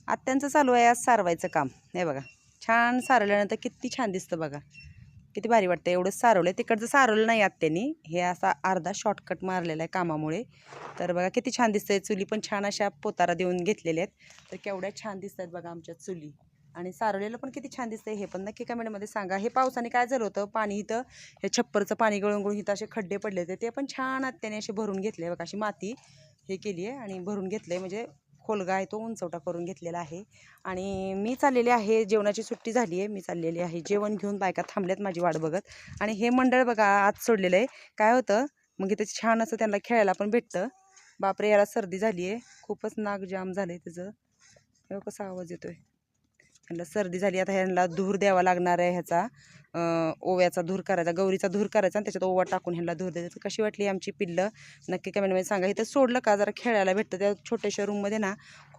आत्यांचं चालू आहे आज सारवायचं काम. हे बघा, छान सारवल्यानंतर किती छान दिसतं बघा, किती भारी वाटतं. एवढंच सारवलं, तिकडचं सारवलं नाही आत्यानी, हे असा अर्धा शॉर्टकट मारलेला आहे कामामुळे. तर बघा किती छान दिसतंय. चुली पण छान अशा पोतारा देऊन घेतलेल्या आहेत. तर केवढ्या छान दिसत आहेत बघा आमच्या चुली. आणि सारवलेलं पण किती छान दिसतंय हे पण नक्की कमेंटमध्ये सांगा. हे पावसाने काय झालं होतं, पाणी इथं हे छप्परचं पाणी गळून गळून इथं असे खड्डे पडले होते, ते पण छान आत्याने असे भरून घेतले बघा. अशी माती हे केली आहे आणि भरून घेतलं आहे, म्हणजे खोलगा आहे तो उंचवटा करून घेतलेला आहे. आणि मी चाललेली आहे, जेवणाची सुट्टी झाली आहे, मी चाललेली आहे जेवण घेऊन. बायका थांबल्यात माझी वाट बघत. आणि हे मंडळ बघा आत सोडलेलं आहे. काय होतं मग इथं छान असं त्यांना खेळायला पण भेटतं. बापरे, याला सर्दी झाली आहे, खूपच नाक जाम झालं आहे त्याचं. हे कसा आवाज येतोय, ह्यांना सर्दी झाली. आता ह्यांना धूर द्यावा लागणार आहे, ह्याचा ओव्याचा धूर करायचा, गौरीचा धूर करायचा आणि त्याच्यात ओवा टाकून ह्यांना धूर द्यायचं. कशी वाटली आमची पिल्लं नक्की कमेंटमध्ये सांगा. इथं सोडलं का जरा खेळायला भेटतं. त्या छोट्याशा रूममध्ये ना